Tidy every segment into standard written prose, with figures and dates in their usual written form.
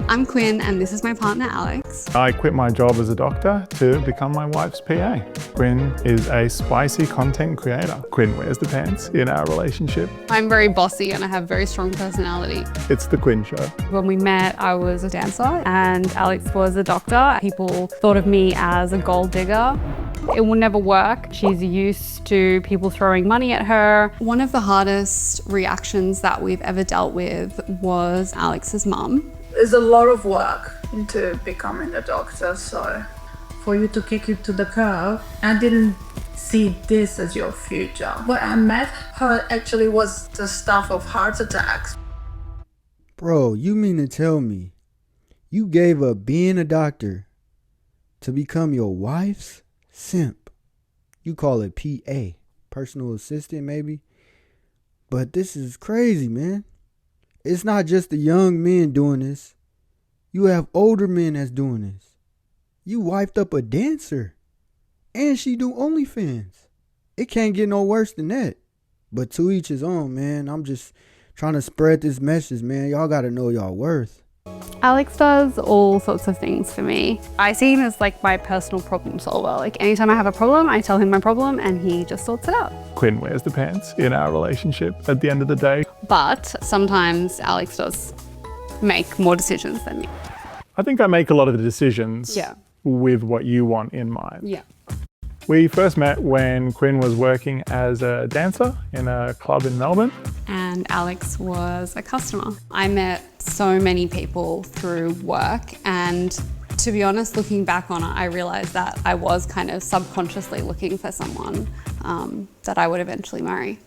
I'm Quinn and this is my partner Alex. I quit my job as a doctor to become my wife's PA. Quinn is a spicy content creator. Quinn wears the pants in our relationship. I'm very bossy and I have very strong personality. It's the Quinn show. When we met, I was a dancer and Alex was a doctor. People thought of me as a gold digger. It will never work. She's used to people throwing money at her. One of the hardest reactions that we've ever dealt with was Alex's mum. There's a lot of work into becoming a doctor, so for you to kick you to the curb, I didn't see this as your future. When I met her, actually was the stuff of heart attacks. Bro, you mean to tell me you gave up being a doctor to become your wife's simp? You call it PA, personal assistant maybe? But this is crazy, man. It's not just the young men doing this. You have older men that's doing this. You wifed up a dancer. And she do OnlyFans. It can't get no worse than that. But to each his own, man. I'm just trying to spread this message, man. Y'all gotta know y'all worth. Alex does all sorts of things for me. I see him as like my personal problem solver. Like anytime I have a problem, I tell him my problem and he just sorts it out. Quinn wears the pants in our relationship at the end of the day. But sometimes Alex does make more decisions than me. I think I make a lot of the decisions Yeah. with what you want in mind. Yeah. We first met when Quinn was working as a dancer in a club in Melbourne. And Alex was a customer. I met so many people through work, and to be honest, looking back on it, I realized that I was kind of subconsciously looking for someone that I would eventually marry.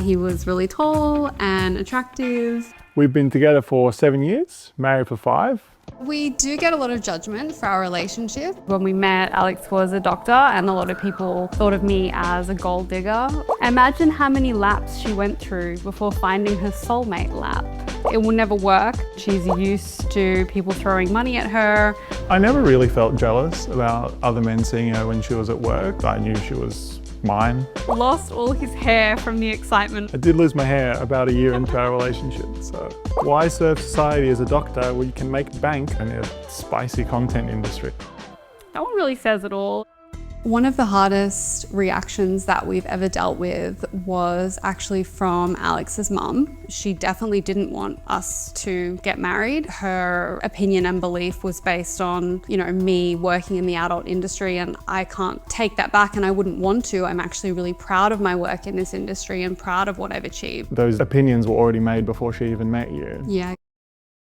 He was really tall and attractive. We've been together for 7 years, married for 5. We do get a lot of judgment for our relationship. When we met, Alex was a doctor and a lot of people thought of me as a gold digger. Imagine how many laps she went through before finding her soulmate lap. It will never work. She's used to people throwing money at her. I never really felt jealous about other men seeing her when she was at work. I knew she was mine. Lost all his hair from the excitement. I did lose my hair about a year into our relationship, so why serve society as a doctor where you can make bank in a spicy content industry? No one really says it all. One of the hardest reactions that we've ever dealt with was actually from Alex's mum. She definitely didn't want us to get married. Her opinion and belief was based on, me working in the adult industry, and I can't take that back and I wouldn't want to. I'm actually really proud of my work in this industry and proud of what I've achieved. Those opinions were already made before she even met you. Yeah.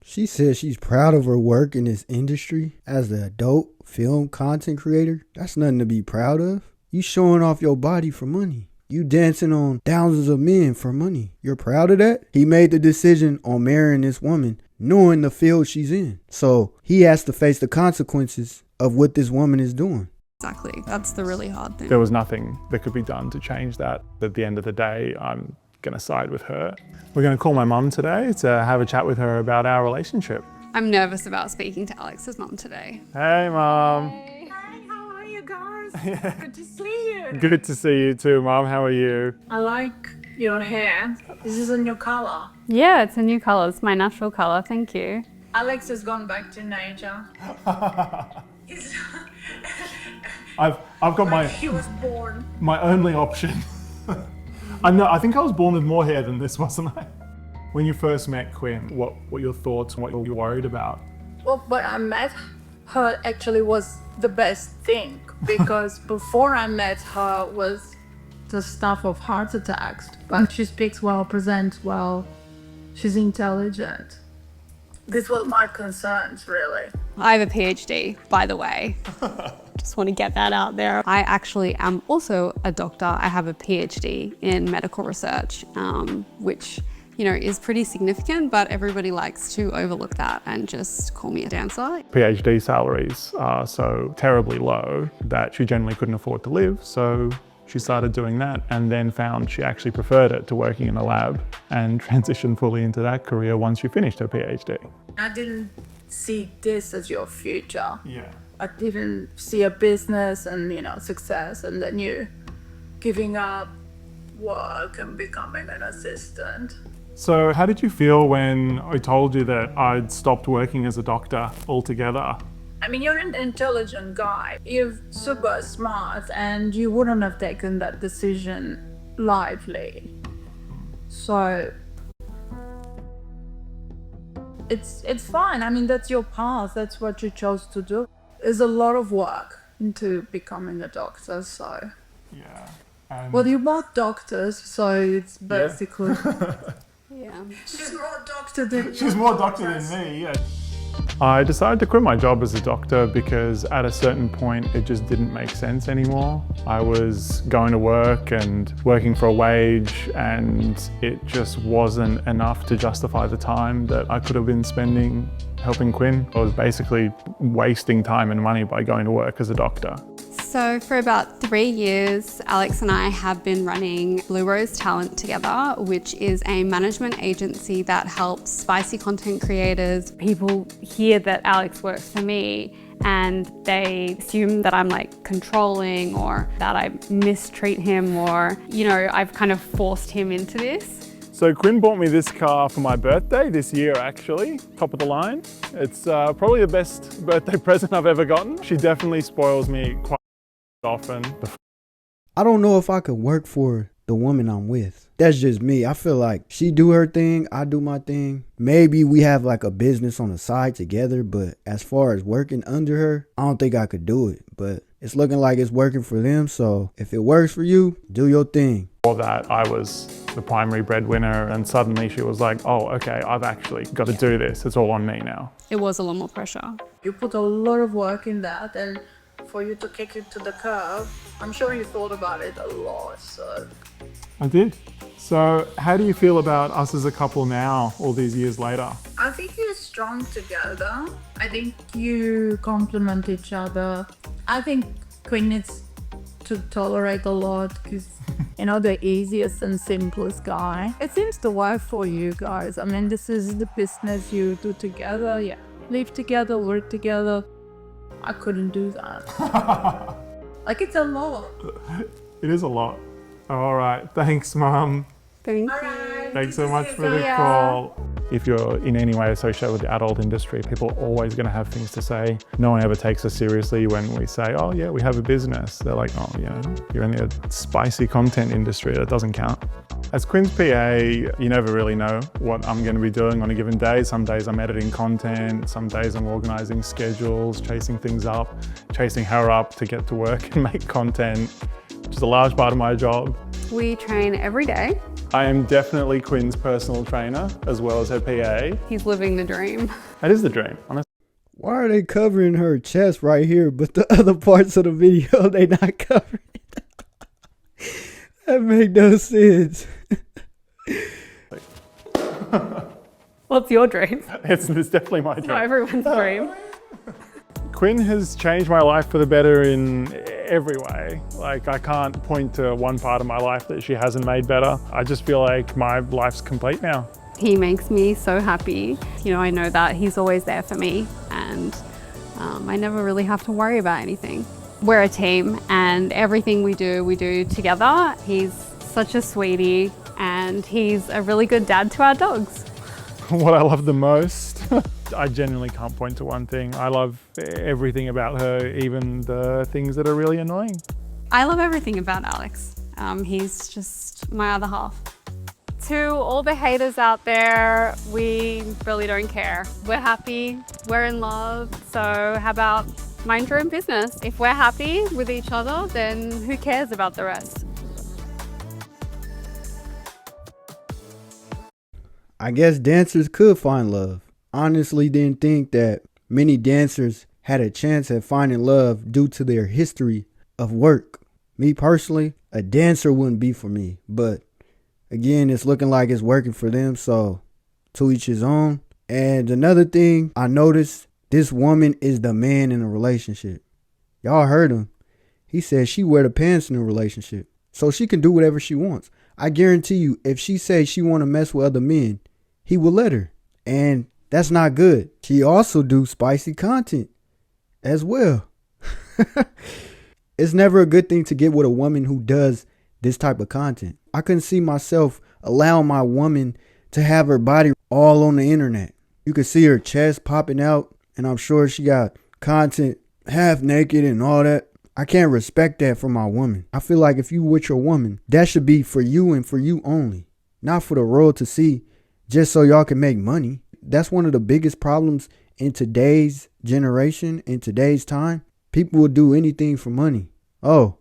She says she's proud of her work in this industry as an adult film content creator. That's nothing to be proud of. You showing off your body for money. You dancing on thousands of men for money. You're proud of that? He made the decision on marrying this woman knowing the field she's in. So he has to face the consequences of what this woman is doing. Exactly. That's the really hard thing. There was nothing that could be done to change that. At the end of the day, I'm going to side with her. We're going to call my mum today to have a chat with her about our relationship. I'm nervous about speaking to Alex's mum today. Hey, Mum. Hi, how are you guys? Good to see you. Good to see you too, Mum. How are you? I like your hair. This is a new color. Yeah, it's a new colour. It's my natural colour. Thank you. Alex has gone back to nature. I've got He was born. my only option. I think I was born with more hair than this, wasn't I? When you first met Quinn, what were your thoughts and what you were worried about? Well, when I met her, actually was the best thing, because before I met her was the stuff of heart attacks. But she speaks well, presents well, she's intelligent. These were my concerns, really. I have a PhD, by the way. Just want to get that out there. I actually am also a doctor. I have a PhD in medical research, which is pretty significant, but everybody likes to overlook that and just call me a dancer. PhD salaries are so terribly low that she generally couldn't afford to live, so she started doing that and then found she actually preferred it to working in a lab and transitioned fully into that career once she finished her PhD. I didn't see this as your future. Yeah. I didn't see a business and, success, and then you giving up work and becoming an assistant. So how did you feel when I told you that I'd stopped working as a doctor altogether? I mean, you're an intelligent guy. You're super smart, and you wouldn't have taken that decision lightly. So it's fine. I mean, that's your path. That's what you chose to do. There's a lot of work into becoming a doctor. So, Yeah. well, you're both doctors, so it's basically Yeah. she's more doctor than She's more doctor than me, yeah. I decided to quit my job as a doctor because at a certain point it just didn't make sense anymore. I was going to work and working for a wage, and it just wasn't enough to justify the time that I could have been spending helping Quinn. I was basically wasting time and money by going to work as a doctor. So for about 3 years, Alex and I have been running Blue Rose Talent together, which is a management agency that helps spicy content creators. People hear that Alex works for me and they assume that I'm like controlling or that I mistreat him, or, you know, I've kind of forced him into this. So Quinn bought me this car for my birthday this year, actually, top of the line. It's probably the best birthday present I've ever gotten. She definitely spoils me quite often. I don't know if I could work for the woman I'm with. That's just me. I feel like she do her thing, I do my thing. Maybe we have like a business on the side together, but as far as working under her, I don't think I could do it. But it's looking like it's working for them, so if it works for you, do your thing. Before that, I was the primary breadwinner, and suddenly she was like, oh, okay, I've actually got to do this. It's all on me now. It was a lot more pressure. you put a lot of work in that, and for you to kick it to the curb, I'm sure you thought about it a lot. So I did. So how do you feel about us as a couple now, all these years later? I think you're strong together. I think you complement each other. I think Queen needs to tolerate a lot because, you know, the easiest and simplest guy. It seems to work for you guys. I mean, this is the business you do together. Yeah, live together, work together. I couldn't do that. Like, it's a lot. It is a lot. All right. Thanks, Mum. Thank All you. right. Thanks so much for the ya. call. If you're in any way associated with the adult industry, people are always going to have things to say. No one ever takes us seriously when we say, oh yeah, we have a business. They're like, oh yeah, you're in the spicy content industry. That doesn't count. As Quinn's PA, you never really know what I'm going to be doing on a given day. Some days I'm editing content. Some days I'm organizing schedules, chasing things up, chasing her up to get to work and make content, which is a large part of my job. We train every day. I am definitely Quinn's personal trainer as well as her PA. He's living the dream. That is the dream, honestly. Why are they covering her chest right here, but the other parts of the video, they not covering it? That make no sense. What's your dream? It's definitely my Not dream. everyone's dream. Quinn has changed my life for the better in every way. Like, I can't point to one part of my life that she hasn't made better. I just feel like my life's complete now. He makes me so happy. You know, I know that he's always there for me, and I never really have to worry about anything. We're a team, and everything we do together. He's such a sweetie, and he's a really good dad to our dogs. What I love the most, I genuinely can't point to one thing. I love everything about her, even the things that are really annoying. I love everything about Alex. He's just my other half. To all the haters out there, we really don't care. We're happy, we're in love, so how about mind your own business? If we're happy with each other, then who cares about the rest? I guess dancers could find love. Honestly, didn't think that many dancers had a chance at finding love due to their history of work. Me personally, a dancer wouldn't be for me, but again, it's looking like it's working for them, so to each his own. And another thing I noticed, this woman is the man in a relationship. Y'all heard him. He said she wear the pants in a relationship, so she can do whatever she wants. I guarantee you, if she says she want to mess with other men, he will let her. And that's not good. She also do spicy content as well. It's never a good thing to get with a woman who does this type of content. I couldn't see myself allowing my woman to have her body all on the internet. You can see her chest popping out, and I'm sure she got content half naked and all that. I can't respect that for my woman. I feel like if you with your woman, that should be for you and for you only, not for the world to see just so y'all can make money. That's one of the biggest problems in today's generation, in today's time. People will do anything for money. Oh,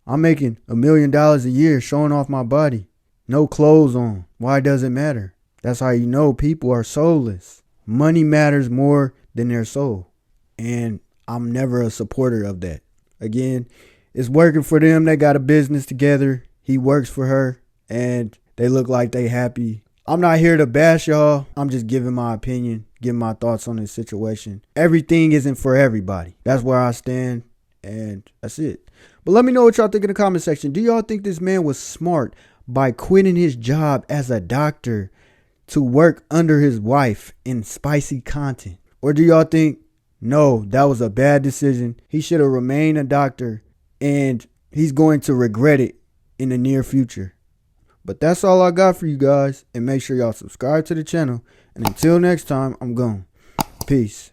I'm making $1 million a year showing off my body. No clothes on. Why does it matter? That's how you know people are soulless. Money matters more than their soul. And I'm never a supporter of that. Again, it's working for them. They got a business together. He works for her and they look like they happy. I'm not here to bash y'all. I'm just giving my opinion, giving my thoughts on this situation. Everything isn't for everybody. That's where I stand, and that's it. But let me know what y'all think in the comment section. Do y'all think this man was smart by quitting his job as a doctor to work under his wife in spicy content? Or do y'all think, no, that was a bad decision? He should have remained a doctor and he's going to regret it in the near future. But that's all I got for you guys. And make sure y'all subscribe to the channel. And until next time, I'm gone. Peace.